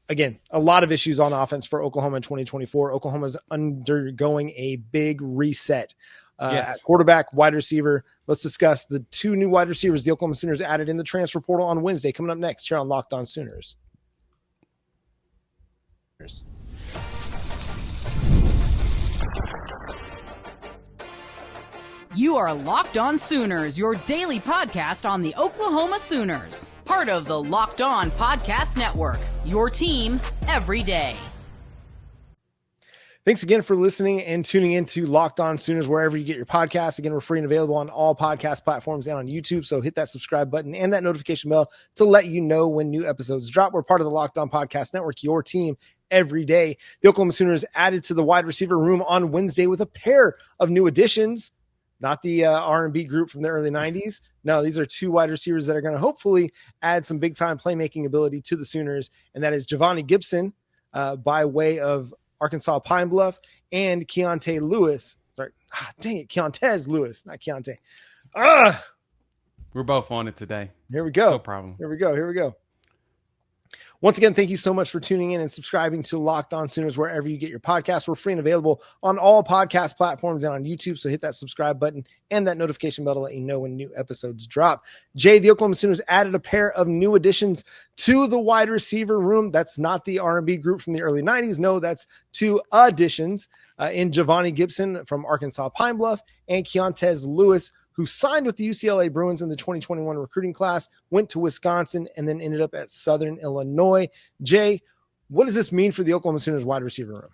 again, a lot of issues on offense for Oklahoma in 2024. Oklahoma's undergoing a big reset at quarterback, wide receiver. Let's discuss the 2 new wide receivers the Oklahoma Sooners added in the transfer portal on Wednesday. Coming up next here on Locked On Sooners. You are Locked On Sooners, your daily podcast on the Oklahoma Sooners. Part of the Locked On Podcast Network, your team every day. Thanks again for listening and tuning into Locked On Sooners wherever you get your podcasts. Again, we're free and available on all podcast platforms and on YouTube, so hit that subscribe button and that notification bell to let you know when new episodes drop. We're part of the Locked On Podcast Network, your team every day. The Oklahoma Sooners added to the wide receiver room on Wednesday with a pair of new additions. Not the R&B group from the early 90s. No, these are 2 wide receivers that are going to hopefully add some big-time playmaking ability to the Sooners, and that is Javonnie Gibson by way of Arkansas Pine Bluff and Keontez Lewis. Sorry. Keontez Lewis, not Keontae. We're both on it today. Here we go. No problem. Here we go. Once again, thank you so much for tuning in and subscribing to Locked On Sooners wherever you get your podcasts. We're free and available on all podcast platforms and on YouTube, so hit that subscribe button and that notification bell to let you know when new episodes drop. Jay, the Oklahoma Sooners added a pair of new additions to the wide receiver room. That's not the R&B group from the early 90s. No, that's 2 additions in Javonnie Gibson from Arkansas Pine Bluff and Keontez Lewis, who signed with the UCLA Bruins in the 2021 recruiting class, went to Wisconsin, and then ended up at Southern Illinois. Jay, what does this mean for the Oklahoma Sooners wide receiver room?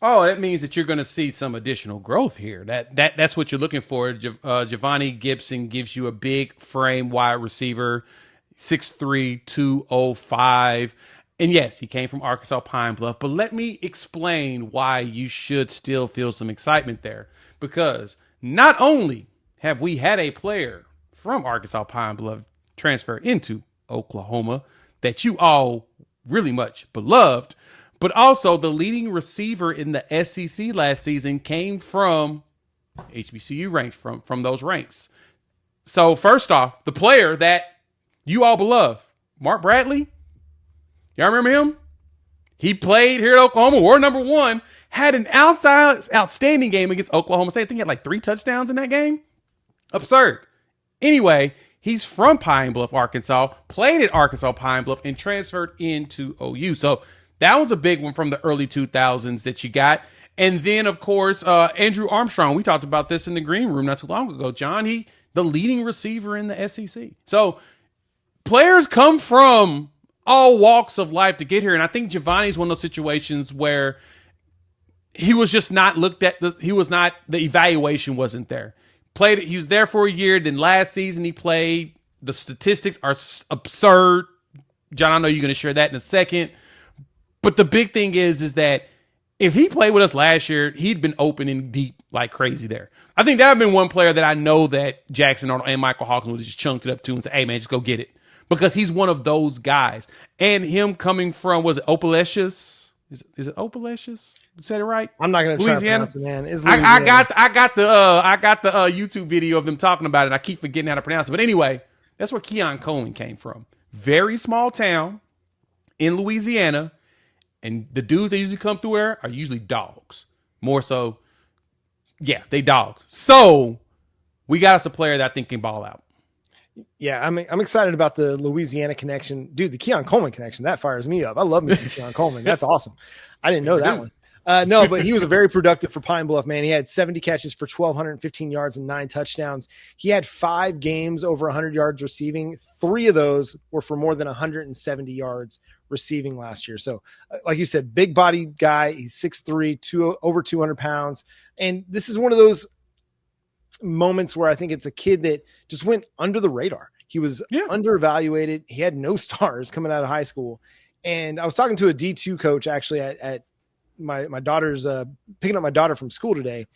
Oh, that means that you're going to see some additional growth here. That's what you're looking for. Javonnie Gibson gives you a big frame wide receiver, 6'3", 205. And yes, he came from Arkansas Pine Bluff. But let me explain why you should still feel some excitement there. Because not only have we had a player from Arkansas Pine Bluff transfer into Oklahoma that you all really much beloved, but also the leading receiver in the SEC last season came from HBCU ranks, from those ranks. So first off, the player that you all beloved, Mark Bradley, y'all remember him? He played here at Oklahoma, wore number 1, had an outstanding game against Oklahoma State. I think he had like 3 touchdowns in that game. Absurd. Anyway, he's from Pine Bluff, Arkansas, played at Arkansas Pine Bluff, and transferred into OU. So that was a big one from the early 2000s that you got. And then, of course, Andrew Armstrong. We talked about this in the green room not too long ago. John, the leading receiver in the SEC. So players come from all walks of life to get here. And I think Javonnie's one of those situations where he was just not looked at. The evaluation wasn't there. He was there for a year. Then last season he played. The statistics are absurd. John, I know you're going to share that in a second. But the big thing is that if he played with us last year, he'd been open and deep like crazy there. I think that would have been one player that I know that Jackson Arnold and Michael Hawkins would have just chunked it up to and say, hey, man, just go get it. Because he's one of those guys. And him coming from, was it Opelicious? Is it Opelicious? You said it right? I'm not going to try to pronounce it, man. It's I got the YouTube video of them talking about it. I keep forgetting how to pronounce it. But anyway, that's where Keontae came from. Very small town in Louisiana. And the dudes that usually come through there are usually dogs. More so, yeah, they dogs. So we got us a player that I think can ball out. Yeah, I'm excited about the Louisiana connection. Dude, the Keon Coleman connection, that fires me up. I love me some Keon Coleman. That's awesome. I didn't know that one. No, but he was very productive for Pine Bluff, man. He had 70 catches for 1,215 yards and 9 touchdowns. He had 5 games over 100 yards receiving. 3 of those were for more than 170 yards receiving last year. So, like you said, big body guy. He's 6'3", over 200 pounds. And this is one of those moments where I think it's a kid that just went under the radar. He was underevaluated. He had no stars coming out of high school. And I was talking to a D2 coach actually at my daughter's picking up my daughter from school today.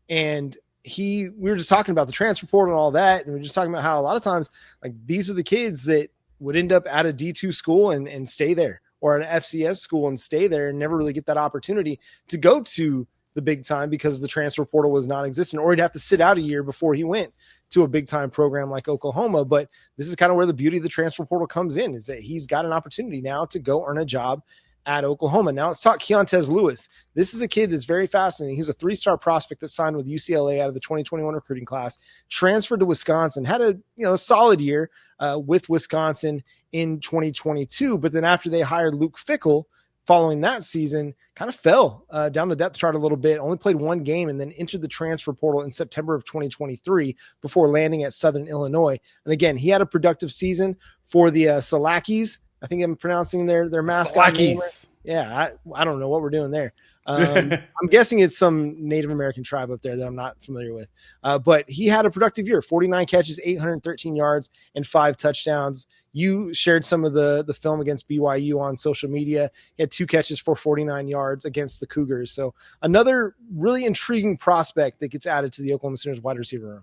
And we were just talking about the transfer portal and all that. And we are just talking about how a lot of times, like, these are the kids that would end up at a D2 school and stay there, or an FCS school and stay there and never really get that opportunity to go to the big time because the transfer portal was non-existent, or he'd have to sit out a year before he went to a big time program like Oklahoma. But this is kind of where the beauty of the transfer portal comes in, is that he's got an opportunity now to go earn a job at Oklahoma. Now let's talk Keontez Lewis. This is a kid that's very fascinating. He was a 3-star prospect that signed with UCLA out of the 2021 recruiting class, transferred to Wisconsin, had a solid year with Wisconsin in 2022. But then after they hired Luke Fickell, following that season, kind of fell down the depth chart a little bit, only played one game, and then entered the transfer portal in September of 2023 before landing at Southern Illinois. And again, he had a productive season for the Salakis. I think I'm pronouncing their mascot name. Yeah, I don't know what we're doing there. I'm guessing it's some Native American tribe up there that I'm not familiar with. But he had a productive year, 49 catches, 813 yards, and 5 touchdowns. You shared some of the film against BYU on social media. He had 2 catches for 49 yards against the Cougars. So another really intriguing prospect that gets added to the Oklahoma Sooners wide receiver room.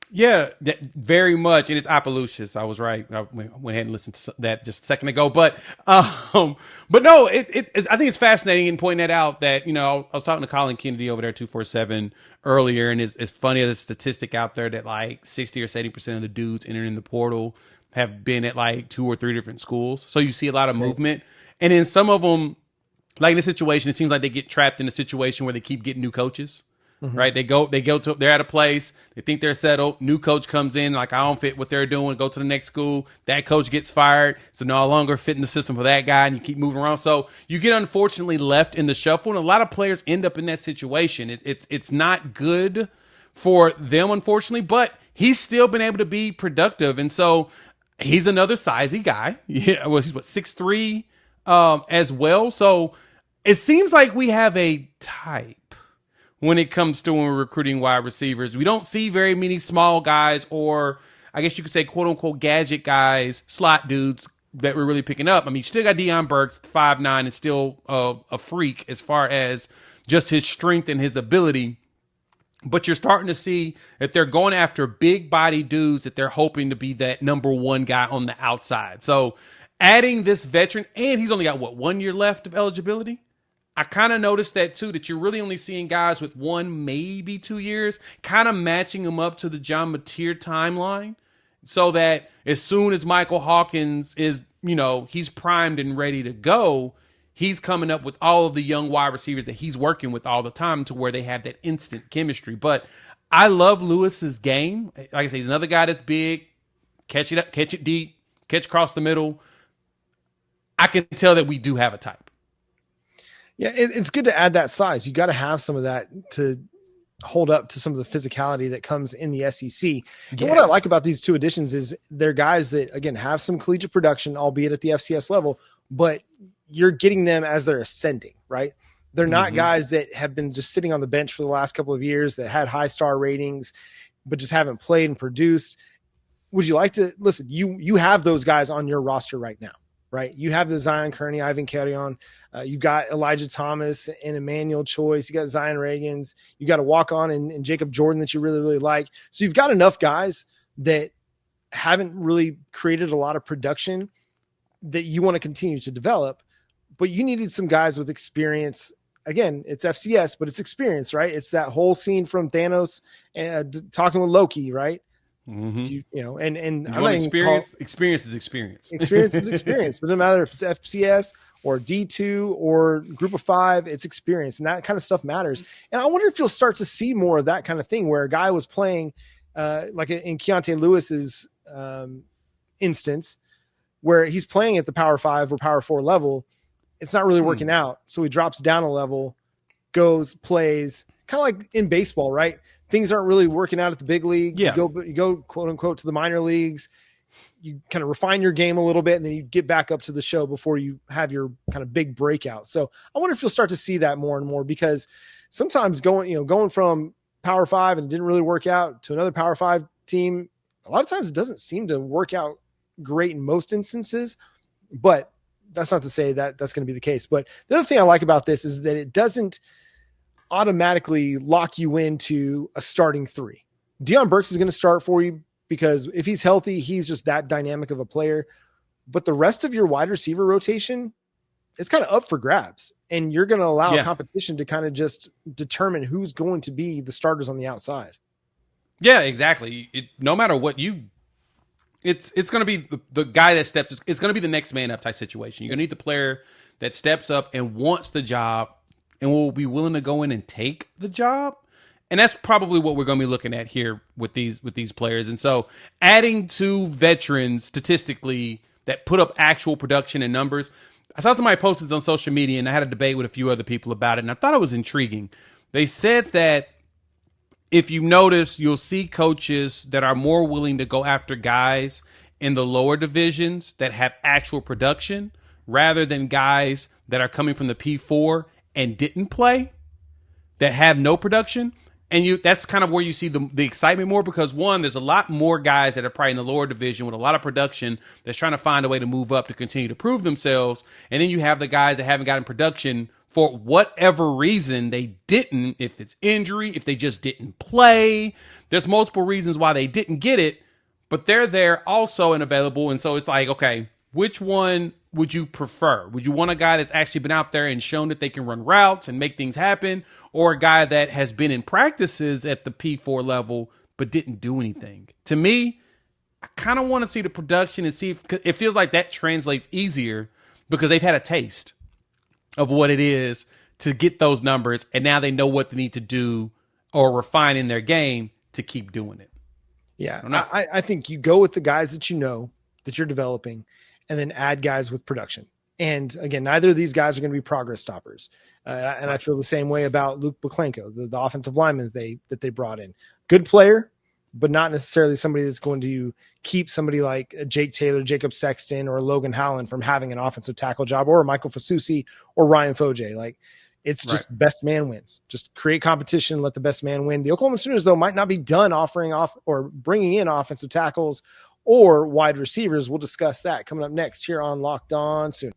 Yeah, very much. And it's Opelousas. I was right. I went ahead and listened to that just a second ago. But no, I think it's fascinating in pointing that out that, I was talking to Colin Kennedy over there at 247 earlier, and it's funny, there's a statistic out there that like 60 or 70% of the dudes entering the portal have been at like 2 or 3 different schools. So you see a lot of movement. And in some of them, like in this situation, it seems like they get trapped in a situation where they keep getting new coaches. Mm-hmm. Right. They're at a place. They think they're settled. New coach comes in. Like, I don't fit what they're doing. Go to the next school. That coach gets fired. So no longer fit in the system for that guy. And you keep moving around. So you get unfortunately left in the shuffle. And a lot of players end up in that situation. It's not good for them, unfortunately, but he's still been able to be productive. And so he's another sizey guy. Yeah. Well, he's 6'3", as well. So it seems like we have a type when it comes to when we're recruiting wide receivers. We don't see very many small guys, or I guess you could say quote unquote gadget guys, slot dudes that we're really picking up. I mean, you still got Deion Burks, 5'9", and still a freak as far as just his strength and his ability. But you're starting to see that they're going after big body dudes that they're hoping to be that number one guy on the outside. So adding this veteran, and he's only got 1 year left of eligibility. I kind of noticed that too, that you're really only seeing guys with 1, maybe 2 years, kind of matching them up to the John Mateer timeline, so that as soon as Michael Hawkins is, he's primed and ready to go, he's coming up with all of the young wide receivers that he's working with all the time to where they have that instant chemistry. But I love Lewis's game. Like I say, he's another guy that's big, catch it up, catch it deep, catch across the middle. I can tell that we do have a type. Yeah, it's good to add that size. You got to have some of that to hold up to some of the physicality that comes in the SEC. Yes. And what I like about these 2 additions is they're guys that, again, have some collegiate production, albeit at the FCS level, but you're getting them as they're ascending, right? They're not guys that have been just sitting on the bench for the last couple of years that had high star ratings, but just haven't played and produced. Would you like to listen? You have those guys on your roster right now, right? You have the Zion Kearney, Ivan Carrion. You've got Elijah Thomas and Emmanuel Choice. You got Zion Reagans. You got a walk-on and Jacob Jordan that you really, really like. So you've got enough guys that haven't really created a lot of production that you want to continue to develop, but you needed some guys with experience. Again, it's FCS, but it's experience, right? It's that whole scene from Thanos talking with Loki, right? Mm-hmm. And I'm not experience is experience. Experience is experience. It doesn't matter if it's FCS or D2 or group of 5, it's experience. And that kind of stuff matters. And I wonder if you'll start to see more of that kind of thing where a guy was playing like in Keontae Lewis's instance, where he's playing at the Power 5 or Power 4 level. It's not really working out. So he drops down a level, goes, plays, kind of like in baseball, right? Things aren't really working out at the big leagues. Yeah. You go quote unquote to the minor leagues. You kind of refine your game a little bit, and then you get back up to the show before you have your kind of big breakout. So I wonder if you'll start to see that more and more, because sometimes going from Power 5 and didn't really work out to another Power 5 team, a lot of times it doesn't seem to work out great in most instances, but that's not to say that that's going to be the case. But the other thing I like about this is that it doesn't automatically lock you into a starting 3. Deion Burks is going to start for you because if he's healthy, he's just that dynamic of a player. But the rest of your wide receiver rotation, it's kind of up for grabs, and you're going to allow competition to kind of just determine who's going to be the starters on the outside. Yeah, exactly. No matter what it's going to be the guy that steps. It's going to be the next man up type situation. You're going to need the player that steps up and wants the job and will be willing to go in and take the job. And that's probably what we're going to be looking at here with these players. And so adding to veterans statistically that put up actual production and numbers. I saw somebody posted on social media, and I had a debate with a few other people about it, and I thought it was intriguing. They said that if you notice, you'll see coaches that are more willing to go after guys in the lower divisions that have actual production rather than guys that are coming from the P4 and didn't play, that have no production. And that's kind of where you see the excitement more, because one, there's a lot more guys that are probably in the lower division with a lot of production that's trying to find a way to move up to continue to prove themselves. And then you have the guys that haven't gotten production for whatever reason they didn't, if it's injury, if they just didn't play. There's multiple reasons why they didn't get it, but they're there also and available. And so it's like, okay, which one would you prefer? Would you want a guy that's actually been out there and shown that they can run routes and make things happen, or a guy that has been in practices at the P4 level but didn't do anything? To me, I kind of want to see the production and see if it feels like that translates easier because they've had a taste of what it is to get those numbers, and now they know what they need to do or refine in their game to keep doing it. Yeah, I think you go with the guys that you know that you're developing, and then add guys with production. And again, neither of these guys are going to be progress stoppers. And I feel the same way about Luke Buklenko, the offensive lineman that they brought in. Good player, but not necessarily somebody that's going to keep somebody like Jake Taylor, Jacob Sexton, or Logan Howland from having an offensive tackle job, or Michael Fasusi or Ryan Foje. Like, it's just best man wins. Just create competition, let the best man win. The Oklahoma Sooners, though, might not be done offering off or bringing in offensive tackles or wide receivers. We'll discuss that coming up next here on Locked On Sooners.